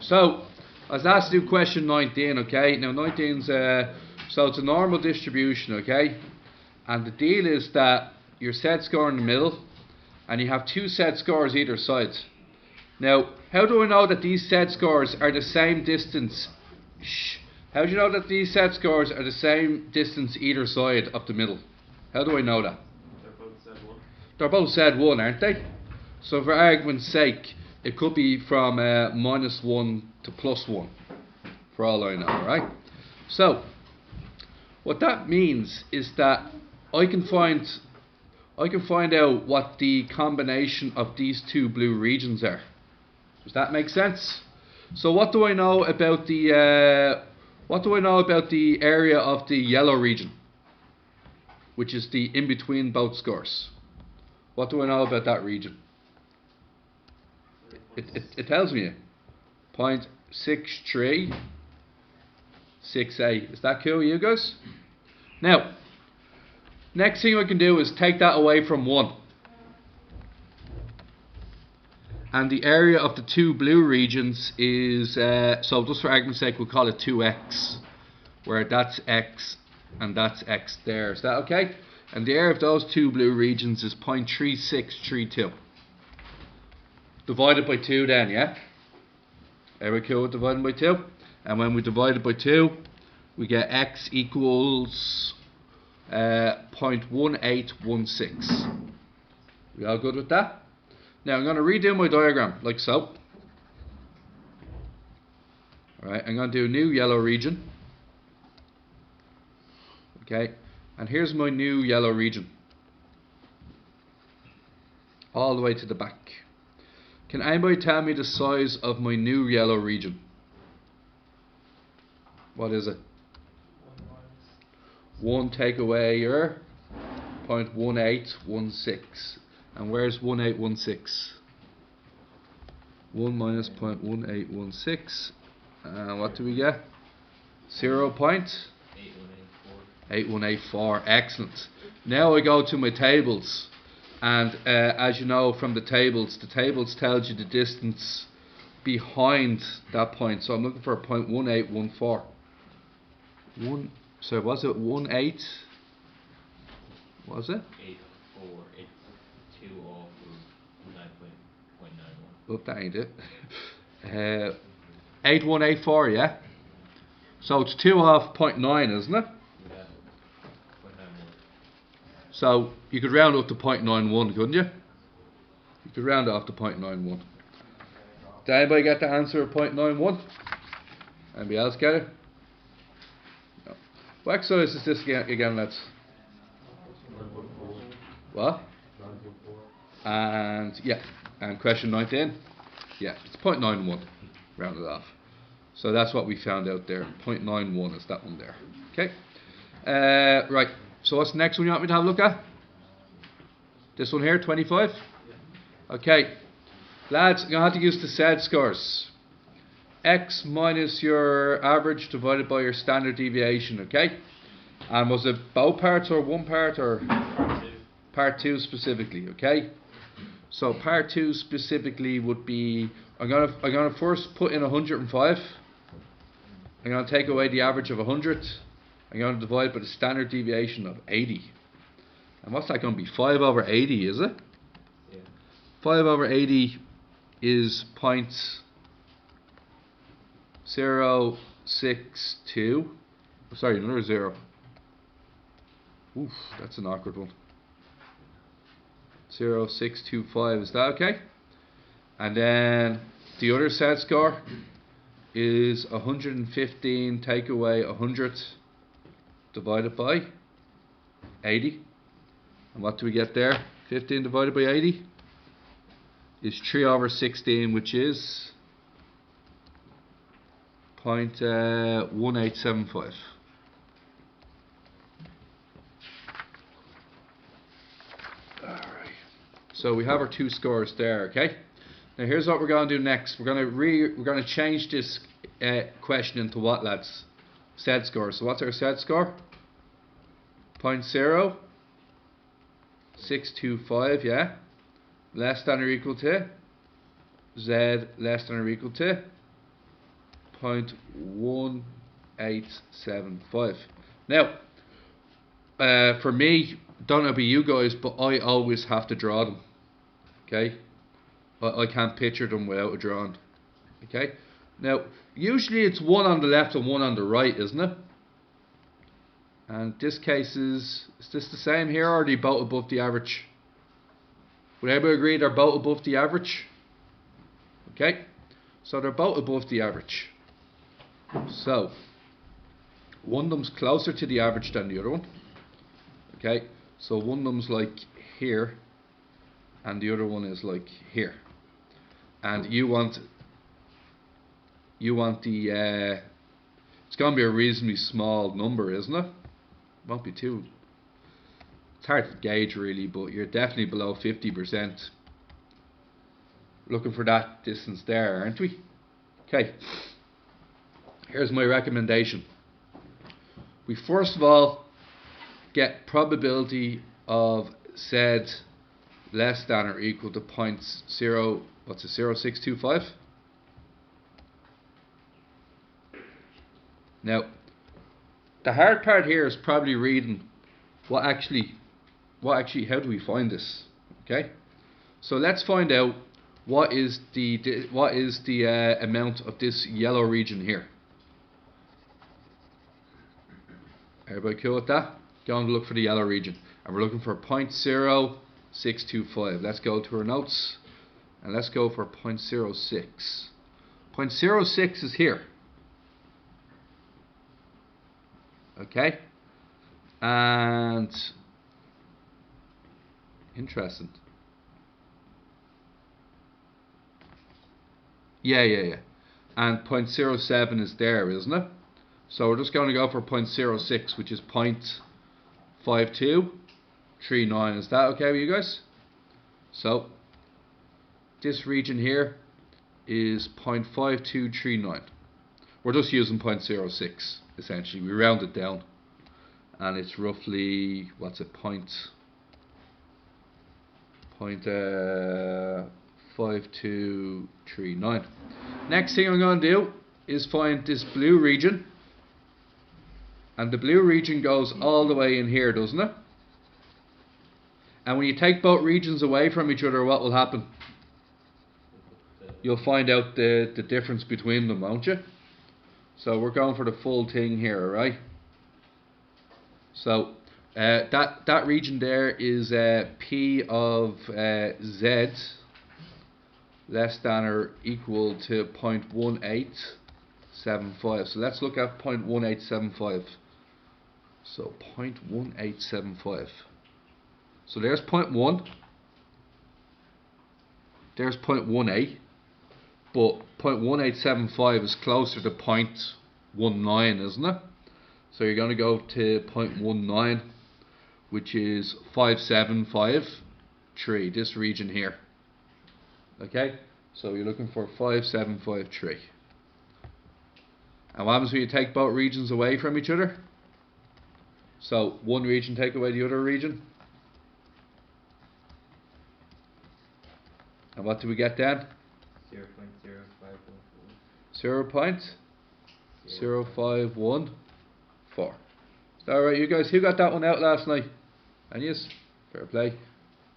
So, I was asked to do question 19, okay? Now 19's, so it's a normal distribution, okay? And the deal is that your set score in the middle, and you have two set scores either side. Now, how do I know that these set scores are the same distance? How do you know that these set scores are the same distance either side of the middle? How do I know that? They're both said 1. They're both said 1, aren't they? So for argument's sake, it could be from -1 to +1, for all I know, right? So, what that means is that I can find out what the combination of these two blue regions are. Does that make sense? So what do I know about the area of the yellow region, which is the in between both scores? What do I know about that region? It tells me 0.6368. Is that cool with you guys? Now, next thing I can do is take that away from 1. And the area of the two blue regions is, so just for argument's sake, we'll call it 2x, where that's x and that's x there. Is that okay? And the area of those two blue regions is 0.3632. Divided by 2 then, yeah? Are we cool with dividing by 2? And when we divide it by 2, we get x equals 0.1816. We all good with that? Now I'm going to redo my diagram like so. Alright, I'm going to do new yellow region. Okay, and here's my new yellow region. All the way to the back. Can anybody tell me the size of my new yellow region? What is it? 1 take away your 0.1816. And where's 1816? 1 minus 0.1816. What do we get? 0.8184. Excellent. Now I go to my tables. And as you know from the tables tells you the distance behind that point. So I'm looking for a 0.1814. So was it 18? Was it? 8.482 off of 9.91. Oh, that ain't it. 8184, yeah? So it's 2 off 0.9, isn't it? Yeah. 0.91. So you could round up to 0.91, couldn't you? You could round it off to 0.91. Did anybody get the answer of 0.91? Anybody else get it? No. What exercise is this again, lads? What? And yeah, and question 19. Yeah, it's 0.91. Round it off. So that's what we found out there. 0.91 is that one there. Okay. Right. So what's the next one you want me to have a look at? This one here, 25? Okay. Lads, you're going to have to use the Z scores. X minus your average divided by your standard deviation, okay? And was it both parts or one part or? Part 2 specifically, okay? So part 2 specifically would be, I'm gonna first put in 105. I'm going to take away the average of 100. I'm going to divide by the standard deviation of 80. And what's that going to be? 5 over 80, is it? Yeah. 5 over 80 is 0.062. Sorry, another 0. Oof, that's an awkward one. 0.625, is that okay? And then the other set score is 115 take away 100 divided by 80. And what do we get there? 15 divided by 80 is 3 over 16, which is 0.1875. Alright. So we have our two scores there, okay? Now here's what we're going to do next. We're going to change this question into what, lads? Z score. So what's our Z score? 0.0625, yeah? Less than or equal to Z less than or equal to 0.1875. Now, for me, don't know about you guys, but I always have to draw them. Okay, I can't picture them without a drawing. Okay, now usually it's one on the left and one on the right, isn't it? And this case is this the same here, or are they both above the average? Would everybody agree they're both above the average? Okay, so they're both above the average. So one of them's closer to the average than the other one. Okay, so one of them's like here, and the other one is like here. And you want the it's going to be a reasonably small number, isn't it? Won't be too. It's hard to gauge really, but you're definitely below 50%. Looking for that distance there, aren't we? Okay. Here's my recommendation. We first of all get probability of Z less than or equal to 0.0625. Now, the hard part here is probably reading how do we find this? Okay, so let's find out what is the amount of this yellow region here. Everybody cool with that? Go and look for the yellow region, and we're looking for 0.0625. Let's go to our notes, and let's go for 0.06. 0.06 is here. Okay, and interesting. Yeah. And 0.07 is there, isn't it? So we're just going to go for 0.06, which is 0.5239. Is that okay with you guys? So this region here is 0.5239. We're just using 0.06 essentially. We round it down, and it's roughly, what's it, 0.5239. Next thing I'm going to do is find this blue region, and the blue region goes all the way in here, doesn't it? And when you take both regions away from each other, what will happen? You'll find out the difference between them, won't you? So we're going for the full thing here, right? So that region there is P of Z less than or equal to 0.1875. So let's look at 0.1875. So 0.1875. So there's 0.1. There's 0.18. But 0.1875 is closer to 0.19, isn't it? So you're going to go to 0.19, which is 5753, this region here. Okay, so you're looking for 5753. And what happens when you take both regions away from each other? So one region take away the other region. And what do we get then? 0.0514. Is that alright, you guys? Who got that one out last night? And yes, fair play.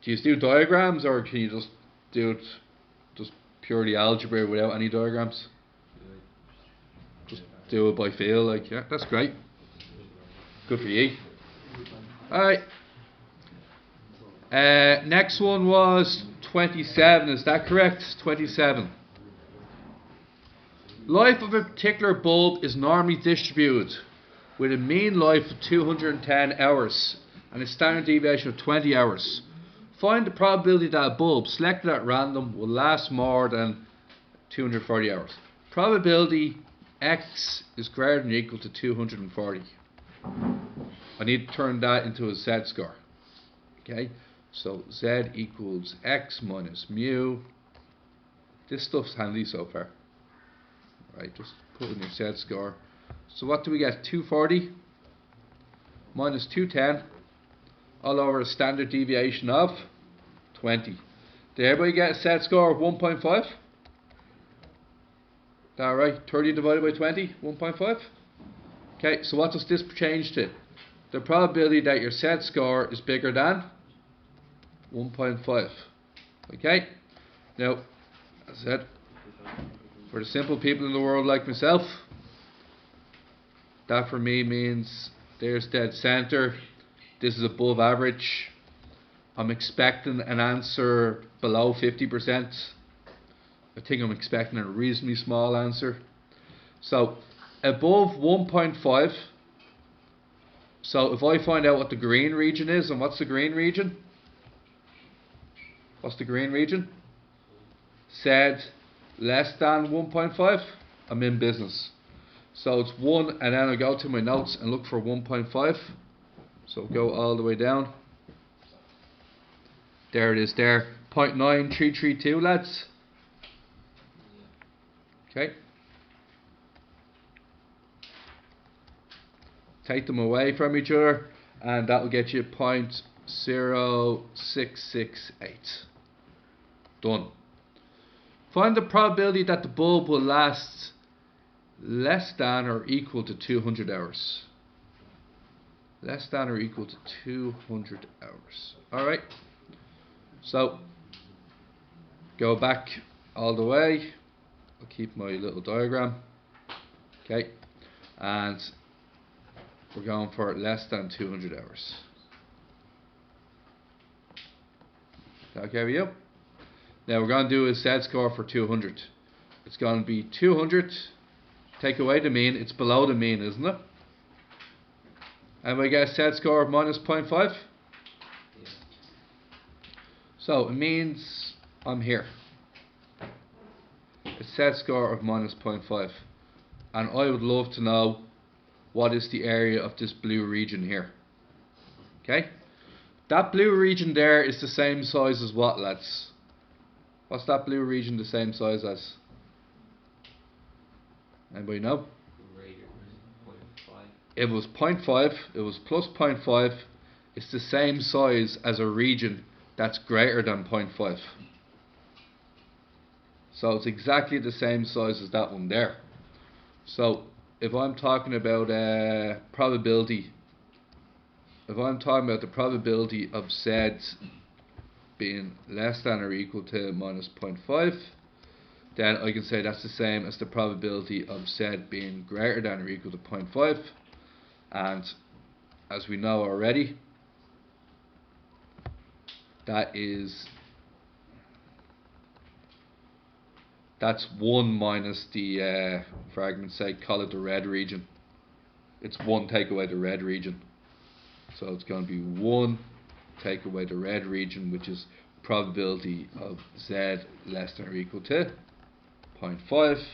Do you do diagrams, or can you just do it just purely algebra without any diagrams? Just do it by feel, like, yeah, that's great. Good for you. Alright. Next one was 27, is that correct? 27. Life of a particular bulb is normally distributed with a mean life of 210 hours and a standard deviation of 20 hours. Find the probability that a bulb selected at random will last more than 240 hours. Probability X is greater than or equal to 240. I need to turn that into a Z score. Okay, so Z equals X minus mu. This stuff's handy so far. Right, just put in your Z score. So what do we get? 240 minus 210 all over a standard deviation of 20. Did everybody get a Z score of 1.5? that right? 30 divided by 20, 1.5. Okay, so what does this change to? The probability that your set score is bigger than 1.5. Okay, now, as I said, for the simple people in the world like myself, that for me means there's dead center, this is above average. I'm expecting an answer below 50%. I think I'm expecting a reasonably small answer. So above 1.5. So if I find out what the green region is, and what's the green region? What's the green region? Said less than 1.5, I'm in business. So it's 1, and then I go to my notes and look for 1.5. So go all the way down. There it is there. 0.9332, lads. Okay. Take them away from each other, and that will get you 0.0668. Done. Find the probability that the bulb will last less than or equal to 200 hours. Less than or equal to 200 hours. Alright. So, go back all the way. I'll keep my little diagram. Okay. And we're going for less than 200 hours. Okay with you? Now we're going to do a Z score for 200. It's going to be 200. Take away the mean. It's below the mean, isn't it? And we get a Z score of minus 0.5. Yeah. So it means I'm here. A Z score of minus 0.5. And I would love to know what is the area of this blue region here. Okay? That blue region there is the same size as what, lads? What's that blue region the same size as? Anybody know? Greater than 0.5. It was 0.5, it was plus 0.5. It's the same size as a region that's greater than 0.5. So it's exactly the same size as that one there. So if I'm talking about probability, if I'm talking about the probability of Z being less than or equal to minus 0.5, then I can say that's the same as the probability of Z being greater than or equal to 0.5. And as we know already, that's 1 minus the, for argument's sake, call it the red region. It's 1 take away the red region. So it's going to be 1 take away the red region, which is probability of Z less than or equal to 0.5.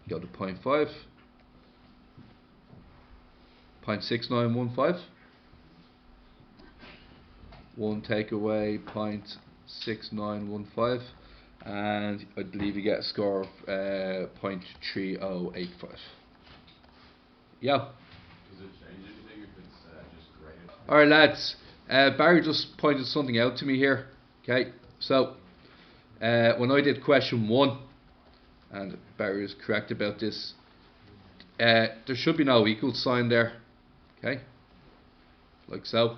Go to 0.5. 0.6915. 1 take away 0.6915, and I believe you get a score of 0.3085. Yeah. Does it change anything if it's just greater? Alright lads, Barry just pointed something out to me here. Okay, so when I did question 1, and Barry is correct about this, there should be no equal sign there. Okay, like so.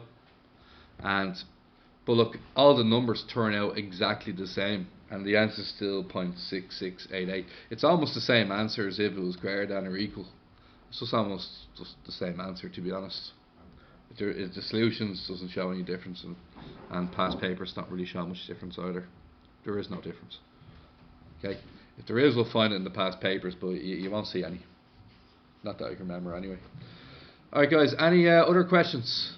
But look, all the numbers turn out exactly the same, and the answer is still 0.6688. It's almost the same answer as if it was greater than or equal. It's just almost just the same answer, to be honest. The solutions doesn't show any difference, and past papers not really show much difference either. There is no difference. Okay, if there is, we'll find it in the past papers, but you won't see any. Not that I can remember anyway. Alright guys, any other questions?